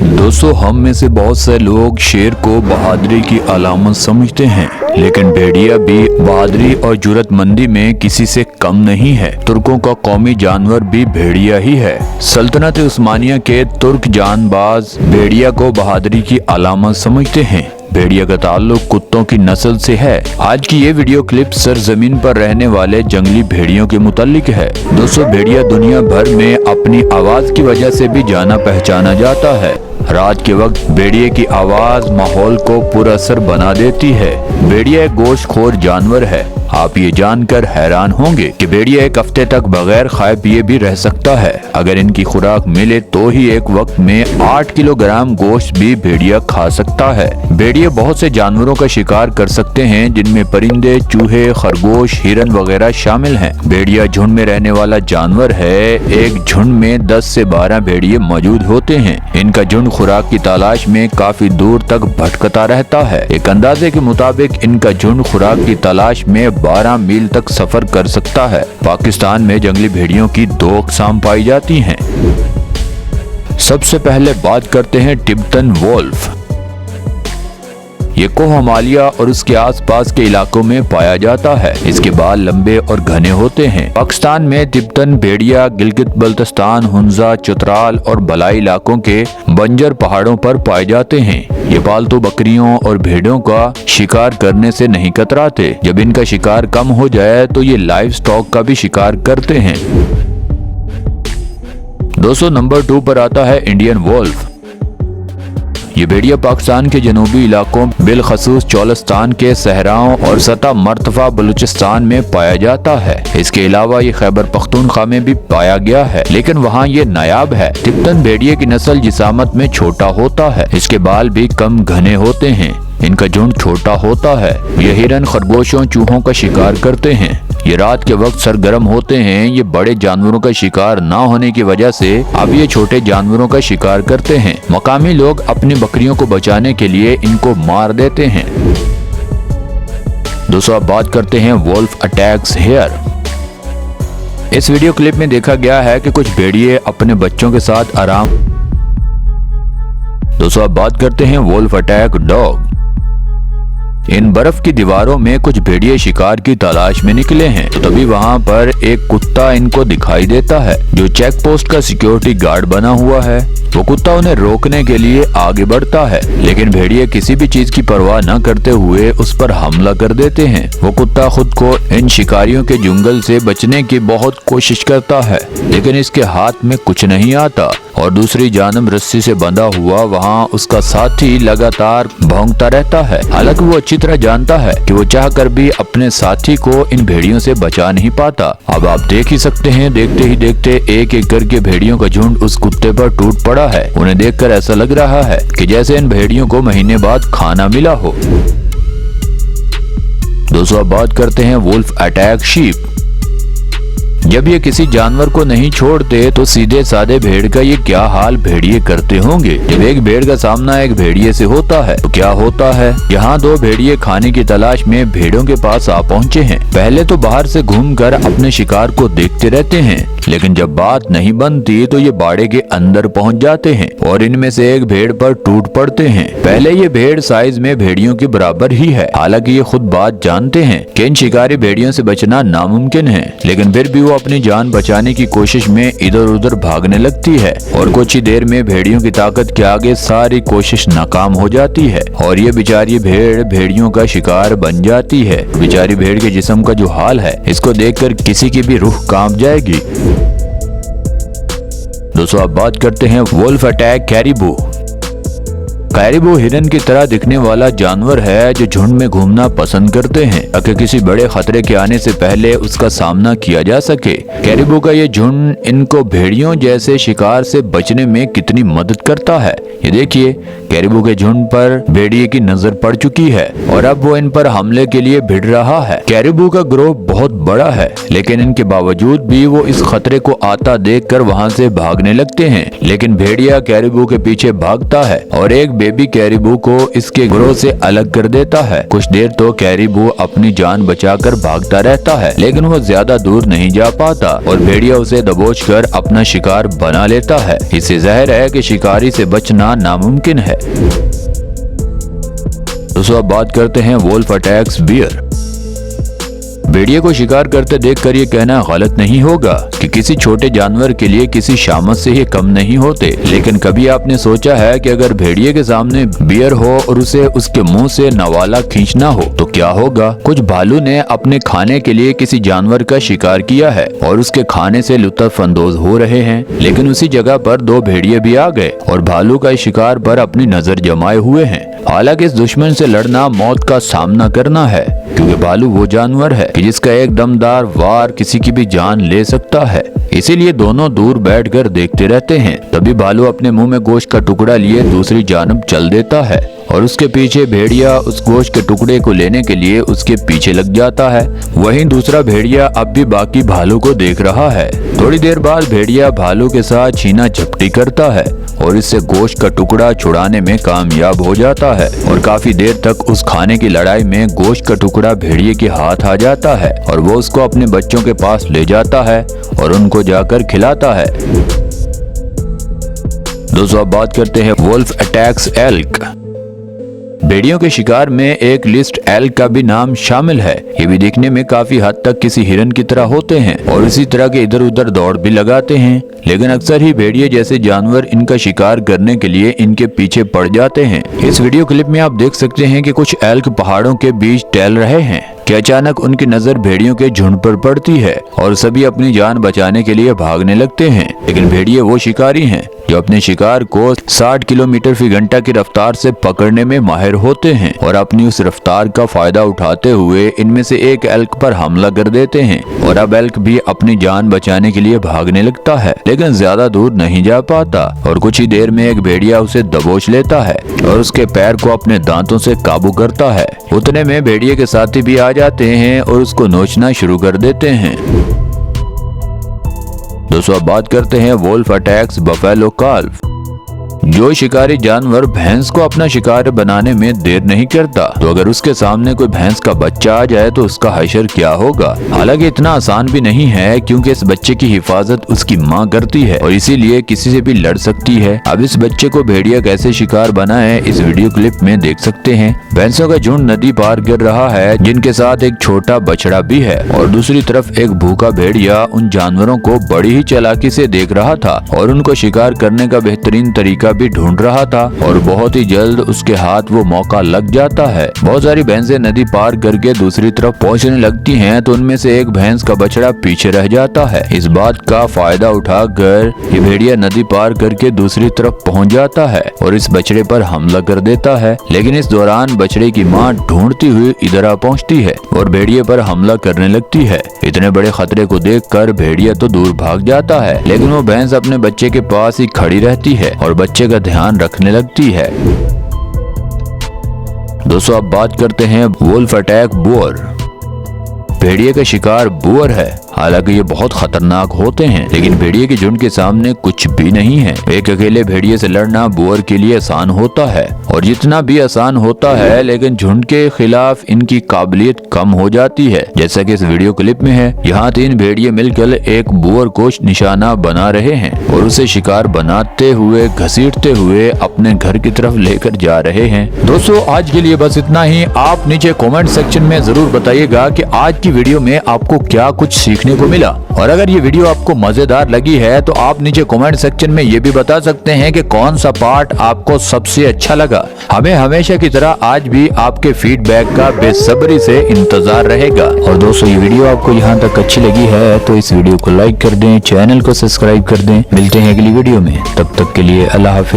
दोस्तों, हम में से बहुत से लोग शेर को बहादुरी की अलामत समझते हैं, लेकिन भेड़िया भी बहादुरी और जुर्रतमंदी में किसी से कम नहीं है। तुर्कों का कौमी जानवर भी भेड़िया ही है। सल्तनत उस्मानिया के तुर्क जानबाज भेड़िया को बहादुरी की अलामत समझते हैं। भेड़िया का ताल्लुक कुत्तों की नस्ल से है। आज की ये वीडियो क्लिप सरजमीन पर रहने वाले जंगली भेड़ियों के मुतालिक है। दोस्तों, भेड़िया दुनिया भर में अपनी आवाज की वजह से भी जाना पहचाना जाता है। रात के वक्त भेड़िए की आवाज माहौल को पुरअसर बना देती है। भेड़िया एक गोश्तखोर जानवर है। आप ये जानकर हैरान होंगे कि भेड़िया एक हफ्ते तक बगैर खाए पिए भी रह सकता है। अगर इनकी खुराक मिले तो ही एक वक्त में 8 किलोग्राम गोश्त भी भेड़िया खा सकता है। भेड़िए बहुत से जानवरों का शिकार कर सकते हैं, जिनमें परिंदे, चूहे, खरगोश, हिरन वगैरह शामिल हैं। भेड़िया झुंड में रहने वाला जानवर है। एक झुंड में 10 से 12 भेड़िए मौजूद होते हैं। इनका झुंड खुराक की तलाश में काफी दूर तक भटकता रहता है। एक अंदाजे के मुताबिक इनका झुंड खुराक की तलाश में 12 मील तक सफर कर सकता है। पाकिस्तान में जंगली भेड़ियों की 2 अक़साम पाई जाती हैं। सबसे पहले बात करते हैं टिबेटन वोल्फ। ये कोह-हिमालय और उसके आसपास के इलाकों में पाया जाता है। इसके बाल लंबे और घने होते हैं। पाकिस्तान में तिब्बतन भेड़िया गिलगित बल्तिस्तान, हुंजा, चतराल और बलाई इलाकों के बंजर पहाड़ों पर पाए जाते हैं। ये पालतू बकरियों और भेड़ों का शिकार करने से नहीं कतराते। जब इनका शिकार कम हो जाए तो ये लाइव स्टॉक का भी शिकार करते हैं। दोस्तों, नंबर 2 पर आता है इंडियन वोल्फ। ये भेड़िया पाकिस्तान के जनूबी इलाकों, बिलखसूस चोलिस्तान के सहराओं और सतह मर्तफा बलूचिस्तान में पाया जाता है। इसके अलावा ये खैबर पख्तूनख्वा में भी पाया गया है, लेकिन वहाँ ये नायाब है। तिब्बतन भेड़िए की नस्ल जिसामत में छोटा होता है। इसके बाल भी कम घने होते हैं। इनका झुंड छोटा होता है। ये हिरन, खरगोशों, चूहों का शिकार करते हैं। ये रात के वक्त सरगर्म होते हैं। ये बड़े जानवरों का शिकार ना होने की वजह से अब ये छोटे जानवरों का शिकार करते हैं। मकामी लोग अपनी बकरियों को बचाने के लिए इनको मार देते हैं। दोस्तों, अब बात करते हैं वोल्फ अटैक्स हेयर। इस वीडियो क्लिप में देखा गया है कि कुछ भेड़िए अपने बच्चों के साथ आराम। दोस्तों, अब बात करते हैं वोल्फ अटैक डॉग। इन बर्फ की दीवारों में कुछ भेड़िए शिकार की तलाश में निकले हैं, तो तभी वहां पर एक कुत्ता इनको दिखाई देता है, जो चेक पोस्ट का सिक्योरिटी गार्ड बना हुआ है। वो कुत्ता उन्हें रोकने के लिए आगे बढ़ता है, लेकिन भेड़िए किसी भी चीज की परवाह न करते हुए उस पर हमला कर देते हैं। वो कुत्ता खुद को इन शिकारियों के जंगल से बचने की बहुत कोशिश करता है, लेकिन इसके हाथ में कुछ नहीं आता और दूसरी जानब रस्सी से बंधा हुआ वहाँ उसका साथी लगातार भौंकता रहता है। हालांकि वो अच्छी तरह जानता है कि वो चाहकर भी अपने साथी को इन भेड़ियों से बचा नहीं पाता। अब आप देख ही सकते हैं, देखते ही देखते एक एक करके भेड़ियों का झुंड उस कुत्ते पर टूट पड़ा है। उन्हें देखकर ऐसा लग रहा है कि जैसे इन भेड़ियों को महीने बाद खाना मिला हो। दोस्तों, अब बात करते हैं वुल्फ अटैक शीप। जब ये किसी जानवर को नहीं छोड़ते तो सीधे साधे भेड़ का ये क्या हाल भेड़िए करते होंगे। जब एक भेड़ का सामना एक भेड़िए से होता है तो क्या होता है। यहाँ 2 भेड़िए खाने की तलाश में भेड़ों के पास आ पहुँचे हैं। पहले तो बाहर से घूमकर अपने शिकार को देखते रहते हैं, लेकिन जब बात नहीं बनती तो ये बाड़े के अंदर पहुँच जाते हैं और इनमें से एक भेड़ पर टूट पड़ते हैं। पहले ये भेड़ साइज में भेड़ियों के बराबर ही है। हालांकि ये खुद बात जानते हैं कि इन शिकारी भेड़ियों से बचना नामुमकिन है, लेकिन फिर भी वो अपनी जान बचाने की कोशिश में इधर उधर भागने लगती है और कुछ ही देर में भेड़ियों की ताकत के आगे सारी कोशिश नाकाम हो जाती है और ये बेचारी भेड़ भेड़ियों का शिकार बन जाती है। बेचारी भेड़ के जिस्म का जो हाल है, इसको देखकर किसी की भी रूह कांप जाएगी। दोस्तों, अब बात करते हैं वुल्फ अटैक कैरिबू। कैरिबू हिरन की तरह दिखने वाला जानवर है जो झुंड में घूमना पसंद करते हैं ताकि किसी बड़े खतरे के आने से पहले उसका सामना किया जा सके। कैरिबू का ये झुंड इनको भेड़ियों जैसे शिकार से बचने में कितनी मदद करता है। ये देखिए, कैरिबू के झुंड पर भेड़िए की नजर पड़ चुकी है और अब वो इन पर हमले के लिए भिड़ रहा है। कैरिबू का ग्रोह बहुत बड़ा है, लेकिन इनके बावजूद भी वो इस खतरे को आता देखकर वहाँ से भागने लगते हैं। लेकिन भेड़िया कैरिबू के पीछे भागता है और एक बेबी कैरिबू को इसके ग्रोह से अलग कर देता है। कुछ देर तो कैरिबू अपनी जान बचाकर भागता रहता है, लेकिन वो ज्यादा दूर नहीं जा पाता और भेड़िया उसे दबोचकर अपना शिकार बना लेता है। इससे जाहिर है कि शिकारी से बचना नामुमकिन है। दोस्तों अब बात करते हैं वोल्फ अटैक्स बियर। भेड़िए को शिकार करते देखकर ये कहना गलत नहीं होगा कि किसी छोटे जानवर के लिए किसी शामत से ही कम नहीं होते, लेकिन कभी आपने सोचा है कि अगर भेड़िए के सामने बियर हो और उसे उसके मुंह से नवाला खींचना हो तो क्या होगा। कुछ भालू ने अपने खाने के लिए किसी जानवर का शिकार किया है और उसके खाने से लुत्फ अंदोज हो रहे हैं, लेकिन उसी जगह पर दो भेड़िए भी आ गए और भालू का शिकार पर अपनी नजर जमाए हुए हैं। हालांकि इस दुश्मन से लड़ना मौत का सामना करना है, क्योंकि भालू वो जानवर है कि जिसका एक दमदार वार किसी की भी जान ले सकता है। इसीलिए दोनों दूर बैठकर देखते रहते हैं। तभी भालू अपने मुंह में गोश्त का टुकड़ा लिए दूसरी जानब चल देता है और उसके पीछे भेड़िया उस गोश्त के टुकड़े को लेने के लिए उसके पीछे लग जाता है। वहीं दूसरा भेड़िया अब भी बाकी भालू को देख रहा है। थोड़ी देर बाद भेड़िया भालू के साथ छीना झपटी करता है और इससे गोश्त का टुकड़ा छुड़ाने में कामयाब हो जाता है और काफी देर तक उस खाने की लड़ाई में गोश्त का टुकड़ा भेड़िए के हाथ आ जाता है और वो उसको अपने बच्चों के पास ले जाता है और उनको जाकर खिलाता है। दोस्तों अब बात करते हैं वोल्फ अटैक्स एल्क। भेड़ियों के शिकार में एक लिस्ट एल्क का भी नाम शामिल है। ये भी देखने में काफी हद तक किसी हिरन की तरह होते हैं और इसी तरह के इधर उधर दौड़ भी लगाते हैं, लेकिन अक्सर ही भेड़िए जैसे जानवर इनका शिकार करने के लिए इनके पीछे पड़ जाते हैं। इस वीडियो क्लिप में आप देख सकते हैं कि कुछ एल्क पहाड़ों के बीच टहल रहे हैं कि अचानक उनकी नजर भेड़ियों के झुंड पर पड़ती है और सभी अपनी जान बचाने के लिए भागने लगते हैं। लेकिन भेड़िए वो शिकारी हैं जो अपने शिकार को 60 किलोमीटर फी घंटा की रफ्तार से पकड़ने में माहिर होते हैं और अपनी उस रफ्तार का फायदा उठाते हुए इनमें से एक एल्क पर हमला कर देते हैं और अब एल्क भी अपनी जान बचाने के लिए भागने लगता है, लेकिन ज्यादा दूर नहीं जा पाता और कुछ ही देर में एक भेड़िया उसे दबोच लेता है और उसके पैर को अपने दांतों से काबू करता है। उतने में भेड़िए के साथी भी आ जाते हैं और उसको नोचना शुरू कर देते हैं। दोस्तों अब बात करते हैं वोल्फ अटैक्स बफेलो काल्फ। जो शिकारी जानवर भैंस को अपना शिकार बनाने में देर नहीं करता, तो अगर उसके सामने कोई भैंस का बच्चा आ जाए तो उसका हशर क्या होगा। हालांकि इतना आसान भी नहीं है, क्योंकि इस बच्चे की हिफाजत उसकी माँ करती है और इसीलिए किसी से भी लड़ सकती है। अब इस बच्चे को भेड़िया कैसे शिकार बनाए इस वीडियो क्लिप में देख सकते हैं। भैंसों का झुंड नदी पार कर रहा है, जिनके साथ एक छोटा बछड़ा भी है और दूसरी तरफ एक भूखा भेड़िया उन जानवरों को बड़ी ही चालाकी से देख रहा था और उनको शिकार करने का बेहतरीन तरीका भी ढूंढ रहा था और बहुत ही जल्द उसके हाथ वो मौका लग जाता है। बहुत सारी भैंसें नदी पार करके दूसरी तरफ पहुंचने लगती हैं, तो उनमें से एक भैंस का बछड़ा पीछे रह जाता है। इस बात का फायदा उठाकर ये भेड़िया नदी पार करके दूसरी तरफ पहुंच जाता है और इस बछड़े पर हमला कर देता है, लेकिन इस दौरान बछड़े की माँ ढूंढती हुई इधर आ पहुंचती है और भेड़िए पर हमला करने लगती है। इतने बड़े खतरे को देखकर भेड़िया तो दूर भाग जाता है, लेकिन वो भैंस अपने बच्चे के पास ही खड़ी रहती है और बच्चे का ध्यान रखने लगती है। दोस्तों अब बात करते हैं वोल्फ अटैक बुअर। भेड़िए का शिकार बुअर है। हालांकि ये बहुत खतरनाक होते हैं, लेकिन भेड़िए के झुंड के सामने कुछ भी नहीं है। एक अकेले भेड़िए से लड़ना बुअर के लिए आसान होता है और जितना भी आसान होता है, लेकिन झुंड के खिलाफ इनकी काबिलियत कम हो जाती है। जैसा कि इस वीडियो क्लिप में है, यहाँ 3 भेड़िए मिलकर एक बुअर को निशाना बना रहे हैं और उसे शिकार बनाते हुए घसीटते हुए अपने घर की तरफ लेकर जा रहे हैं। दोस्तों आज के लिए बस इतना ही। आप नीचे कमेंट सेक्शन में जरूर बताइएगा कि आज की वीडियो में आपको क्या कुछ सीखने को मिला, और अगर ये वीडियो आपको मजेदार लगी है तो आप नीचे कमेंट सेक्शन में ये भी बता सकते हैं कि कौन सा पार्ट आपको सबसे अच्छा लगा। हमें हमेशा की तरह आज भी आपके फीडबैक का बेसब्री से इंतजार रहेगा। और दोस्तों ये वीडियो आपको यहाँ तक अच्छी लगी है तो इस वीडियो को लाइक कर दें, चैनल को सब्सक्राइब कर दें। मिलते हैं अगली वीडियो में, तब तक के लिए अल्लाह हाफिज।